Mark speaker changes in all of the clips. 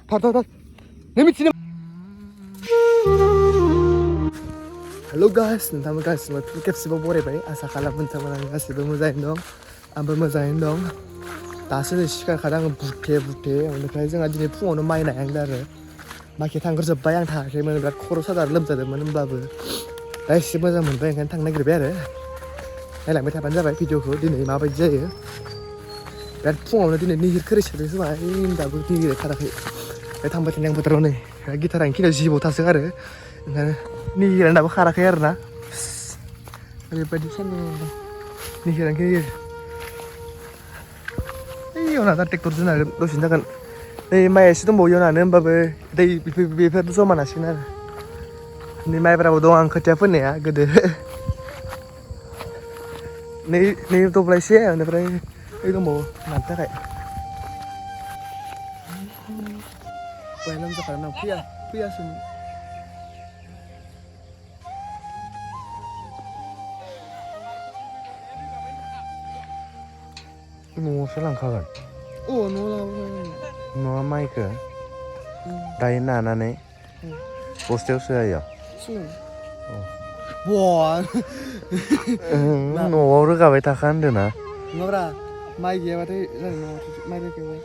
Speaker 1: 더. 내 미치는. Halo guys, nonton guys, semua खेबसेबाव बरायबाय आसा खालामो नोंथांमोना गासिबो मोजाङैनो दं आंबो मोजाङैनो दं दासो सिखारखादों आङो बुथे ओमफ्राय जोंहा दिनै फुङावनो माइ नायहांदों आरो माइखौ थांग्रोजोब्बाय आं थाङाखैमोन बिराद खर' सादार लोमजादोंमोन होमब्लाबो दा एसे मोजां मोनबाय ओंखायनो थांनो नागिरबाय आरो नायलांबाय थाबानो जाबाय भिडिअखौ दिनै माबायदि जायो बिराद फुङावनो दिनै निहिर खोरिसेबदों खोमा दाबो निहिर खाराखै ओमफ्राय थांबाय थानाय आं फोथाराव नै गिटारा खिनियाव जिबौथासो आरो ओंखायनो निहिरानो दाबो खाराखै आरो ना ओरैबायदि सान्दुं निहिरानो खिनियो ओइ अना दा ट्रेक्टरजों नागोन दसेनो जागोन नै माइ एसे दंबावो नानो होमबाबो दै बेफोर जमा नासिगोन आरो नै माइब्राबो दं आं खोथिया फोनाया गोदो नै दब्लायसे बेनिफ्राय ओइ दंबावो नानो थाखाय बायना लोमजाखादों आं फैयासै
Speaker 2: न'आवसो लांखागोन
Speaker 1: न'आव लाबोगोन
Speaker 2: न'आ माइखौ दायो नानानै बस्थायाव सोआयो न'आव रोगाबाय थाखा होनदों ना
Speaker 1: नङाब्रा माइ गैयाबाथाय जानाय नङा माइ रोगाबाय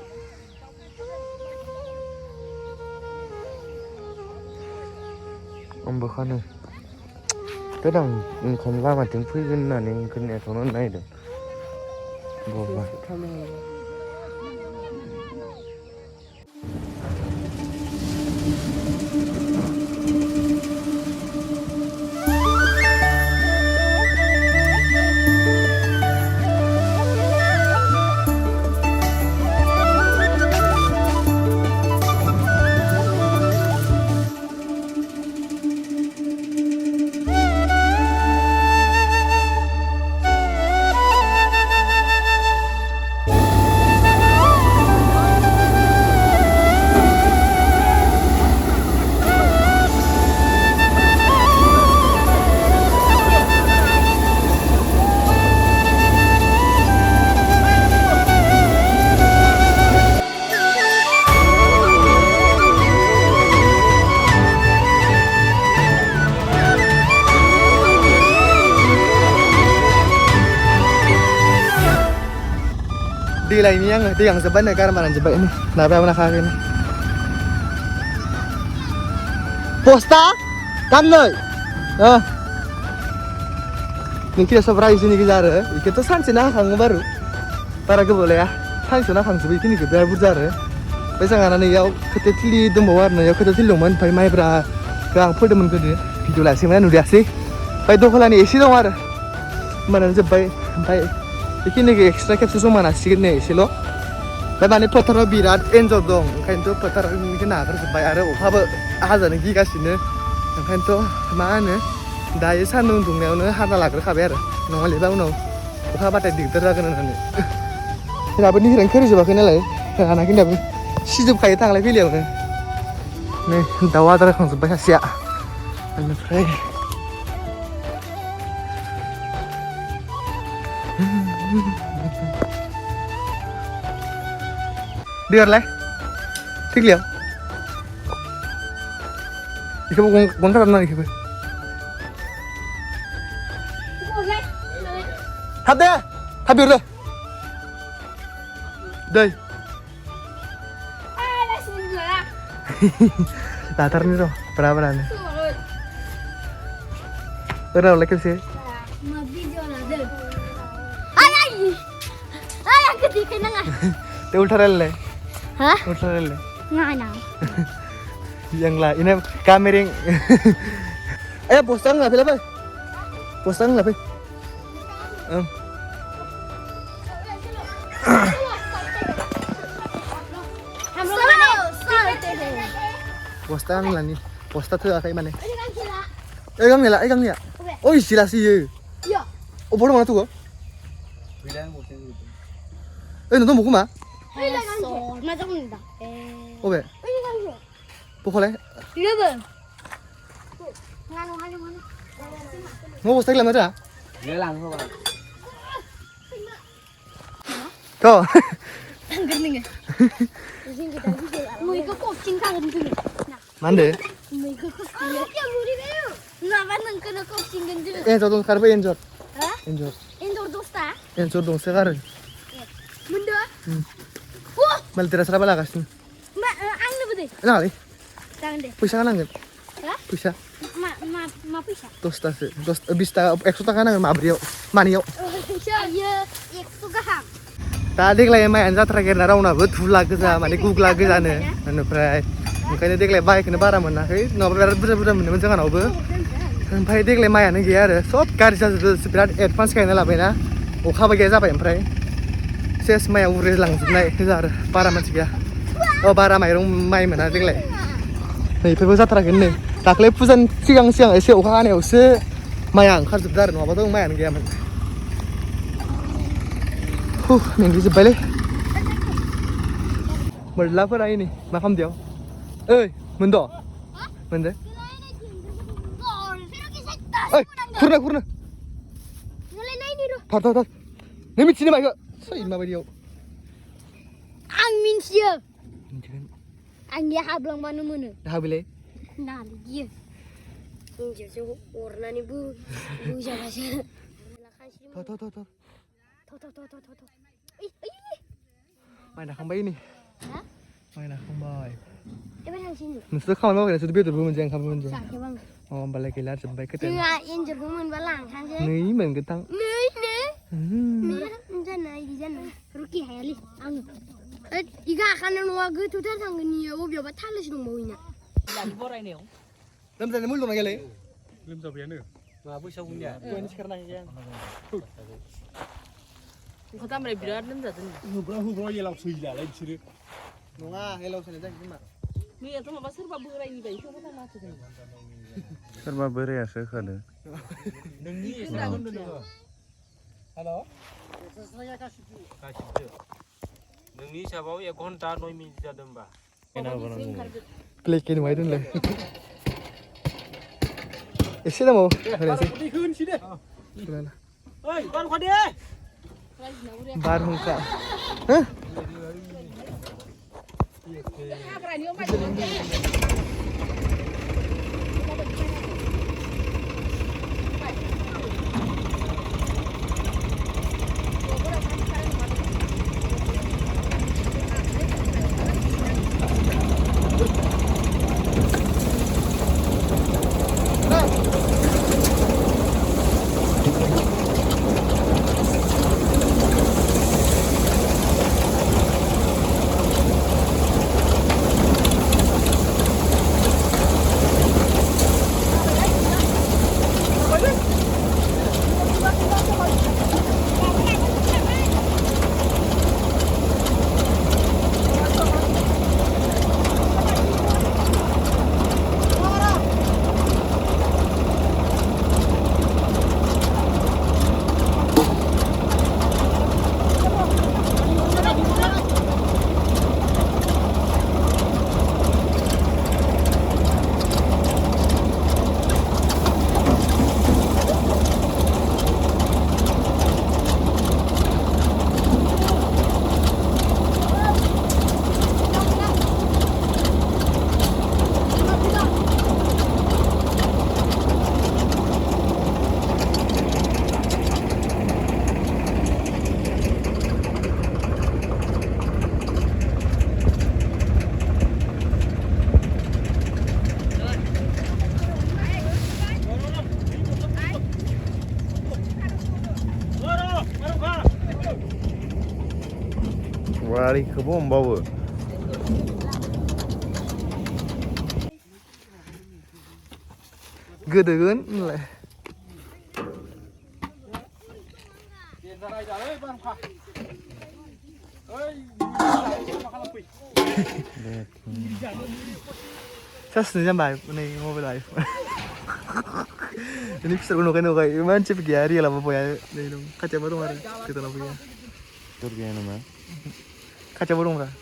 Speaker 2: आंबो खानो देनां ओंखाम लामाथिं फैगोन होननानै ओंखाम नेथ'नो नागिरदों बबा दै लायनि आङो दै गांजोब्बाय नै गारमा रानजोब्बाय नाबायाबो नाखायाखै बस्ता गांनै नोंखिया सब रायजोनि गोजा आरो बेखौथ' सानसे नाखाङो बारा गोबाव लाया सानसेयाव नाखांजोबो बेखिनिखौ बिराद बुरजा आरो ओमफ्राय जोंहाना नैयाव खोथिया थिलि दंबावो आरो नैयाव खोथिया थिलि दंमोन ओमफ्राय माइब्राखौ आं फोदोंमोन गोदो भिडिअ लायासैमोन नुदासै ओमफ्राय दखलानि एसे दं आरो होमबानो जोब्बाय ओमफ्राय बेखिनिखौ एक्सट्रा खेबसे जमा नासिगोन नै एसेल' ओमफ्राय माने फोथाराव बिराद एन्जर दं ओंखायनोथ' फोथारनिखौ नागारजोब्बाय आरो अखाबो हाजानो गिगासिनो ओंखायनोथ' मा होनो दायो सान्दुं दुंनायावनो हाना लाग्रोखाबाय आरो नङालेबा उनाव अखा हाबाथाय दिगदार जागोन होननानै दाबो निहिरानो खोरिजोबाखै नालाय हानाखै दाबो सिजोबखायो थांलाय फैलायावनो नै दाउ आदार होखांजोब्बाय सासेया बेनिफ्राय दैयालाय थिगलियाव बेखौबो गन खालामना बेखौबो थाब दे थाब बिहरदो दै लाथारनि र' बराबरानो ओरावलाय खेबसे ते उल्टा राहिलेलाय उल्टा राहिलेलाय yang lah ini kamering postang nggak pilih postang nggak pilih postang lah nih posta tuh kayak mana gang nila oh istilah sih ya oh boleh mana tuh nonton buku mah oh be Pokoknya.
Speaker 3: Iya bang.
Speaker 1: Mau bos lagi mana?
Speaker 4: Lelang kok.
Speaker 1: Tuh.
Speaker 3: Tangger nih. मैखौ खबसिनखागोन जोङो
Speaker 2: मा होनदो
Speaker 3: मैखौ खबसिनगोन नङाबा नोंखौनो खबसिनगोन जोङो
Speaker 2: एन्जर दंथारोबो एन्जर
Speaker 3: हा
Speaker 2: एन्जर
Speaker 3: एन्जर दसथा
Speaker 2: एन्जर दंसो गारो
Speaker 3: मोनदो
Speaker 2: माल देरहासाराबा लागासिनो
Speaker 3: आंनोबो दे
Speaker 2: नाङालै
Speaker 3: जागोन दे
Speaker 2: फैसा होनांगोन
Speaker 3: हा
Speaker 2: फैसा
Speaker 3: मा फैसा
Speaker 2: 10तासो 20 ताका 100 ताका होनांगोन माब्रैयाव मानैयाव
Speaker 3: आयो 100 गाहाम
Speaker 2: दा देग्लाय माइयानो जाथाराखै आरोना रावनाबो धुला गोजा माने गुग्ला गोजानो बेनिफ्राय ओंखायनो देग्लाय माइखौनो बारा मोनाखै नङाबा बिराद बुरजा बुरजा मोनोमोन जोंहानावबो ओमफ्राय देग्लाय माइयानो गैया आरो सब गाज्रि जाजोबदो बिराद एडभान्स गायना लाबायना अखाबो गैया जाबाय ओमफ्राय सेस माइया उरायलांजोबनाय गोजा आरो बारा मानसि गैया बारा माइ मोना देग्लाय नै बेफोरबो जाथाराखै नै दाख्लै फुजानि सिगां एसे अखा हानायावसो माइया ओंखारजोबदो आरो नङाबाथ' माइयानो गैयामोन मेंग्लिजोब्बायलै मोरलाफोरा नै मा खालामदों ओइ मोनद' मोनदो ओइ खुरनो थार नों मिथियो नामा इखो सै माबायदियाव
Speaker 3: आं मिन्थियो
Speaker 2: मिथिगोन
Speaker 3: आंनि हाबलांबानो मोनो
Speaker 2: हाबिलाय
Speaker 3: नालै गियो हिन्जावजों अरनानै बोजाबासो
Speaker 2: माइ नाखांबाय नै माइ नाखांबाय
Speaker 3: एबार थांसै
Speaker 2: नोंसोर खामानि मावबाय नोंसोर बेदरबो मोनजाया ओंखामबो मोनजाया
Speaker 3: जायाखैबा आं
Speaker 2: होमबालाय गैला जोब्बाय खोथाया
Speaker 3: जोंहा एन्जरखौ मोनबा लांखानोसै
Speaker 2: नै मोनगोन थां
Speaker 3: जाना इदि जाना रुखि हायालै आङो इखो आखानो नङा गोथौथार थांगोन इयो अबेयावबा थालोसो दंबावो इना
Speaker 4: बरायनायाव
Speaker 2: लोमजानाय मुलि दंना गैयालै
Speaker 4: लोमजाबायानो
Speaker 2: मा बैसागुनिया दहायनो सिखारनो हायाखै आं
Speaker 4: ओंखाम दामनाय बिराद लोमजादों
Speaker 5: हुब्रा एलाव सैलालाय बिसोरो
Speaker 2: नङा हेलाव सोनाय जायाखै खोमा
Speaker 4: मैयाथ' माबा सोरबा बोरायनि बायदिखौ फोथांना होदों
Speaker 6: सोरबा बोरायासो होखादो
Speaker 5: नोंनि हेल'
Speaker 7: नोंनि हिसाबाव 1 घन्टा 9 मिनिट जादों होमबा
Speaker 2: ब्लेक एन्ड व्हाइट होनलाय एसे दंबावो
Speaker 5: होनोसै दे ओइ बारहुंखा दे
Speaker 2: बारहुंखा
Speaker 6: वारिखौबो हमबावो
Speaker 2: गोदोगोन होनलाय सासुनो जाम्बाय नै mobile iPhone ini bisa gunung kan cip gari lah bapak ya dari dong kaca baru hari kita nabi ya
Speaker 6: Turkiya nama
Speaker 2: kaca baru nggak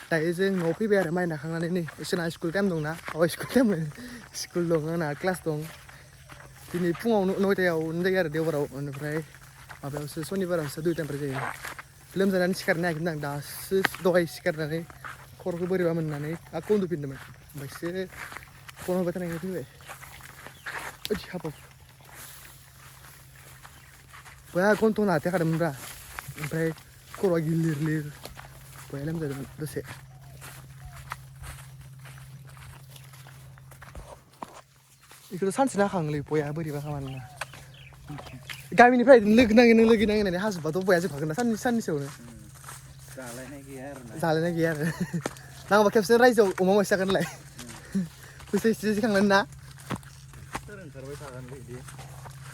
Speaker 2: दायो जों न'आव फैबाय आरो माइ नाखांनानै नै जोंना स्कुल टाइम दंना स्कुल टाइम स्कुल दं आंना क्लास दं दिनै फुङाव 9टायाव जायो आरो देवबाराव बेनिफ्राय
Speaker 1: माबायावसो सनिबारावसो 2टानिफ्राय जायो लोमजानानै सिखारनो हायाखैमोन आं दासो दहाय सिखारनानै खर'खौ बोरैबा मोननानै आरो उन्दुफिनदोंमोन ओमफ्रायसो फन हरबाय थानायखाय फैबाय ओइ हाबाब बया गन्थं हाथायखादोंमोनब्रा ओमफ्राय खर'आ गिलिर बया लोमजादोंमोन दसे बेखौथ' सानसे नाखाङोलै बया बोरैबा खामानिना गामिनिफ्राय लोगो नाङै होननानै हाजोबाथ' बया जोबखागोन ना साननैसोआवनो जालायनाय गैया आरो नांगौबा खेबसे रायजोआव अमा मासे जागोन होनलाय फैसा एसे खांनानै ना
Speaker 6: ओंखारबाय थागोन बिदि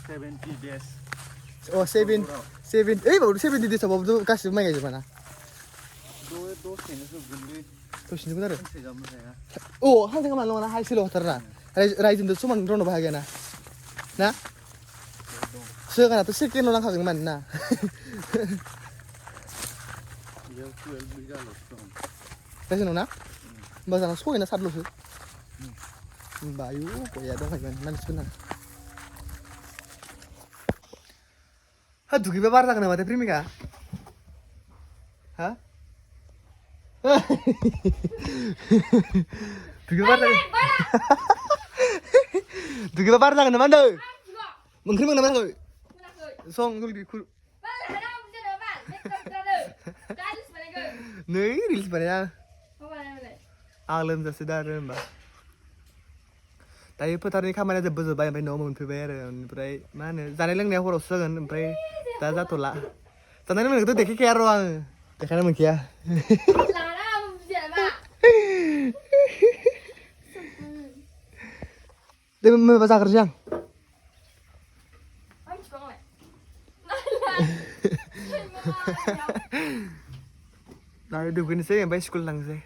Speaker 6: 70 days
Speaker 1: अ 70 देसावबाबोथ' गासिबो माइ गायजोबा ना
Speaker 6: दसेनो जोबगोनलै
Speaker 1: दसेनोमोन आरो
Speaker 6: सानसे गाहाम हाया
Speaker 1: अ हांसो खामानि नङा ना हाइसेल' हथारा रायजोजों समान रावनावबो हाया ना ना सिगाङाथ' सेकेन्डल' नांखागोन माने ना
Speaker 6: बेयाव 12 बिगाल'सो दं
Speaker 1: रायजोनाव ना होमबा जोंना 6 ना 7ल'सो होमबा आयु गया दंखायोमोन मानसिफोरना हा दुगैबा बार जागोन नामाथाय प्रेमिका हा दुगैबा बार जागोन नामा होनदों ओंख्रि मोना माखै सं जलदि नै रिल्स बानाया आं लोमजासो दा आरो होमबा दायो फोथारनि खामानिया जोबबाय ओमफ्राय न'आव मोनफैबाय आरो ओमफ्राय मा होनो जानाय लोंनाया हरावसो जागोन ओमफ्राय दा जाथ'ला जानाय लोंनायखौथ' देखायखाया र' आङो देखायनो मोनखाया दे माबा जाग्रोसै आं दायो दुगैनोसै ओमफ्राय स्कुल थांनोसै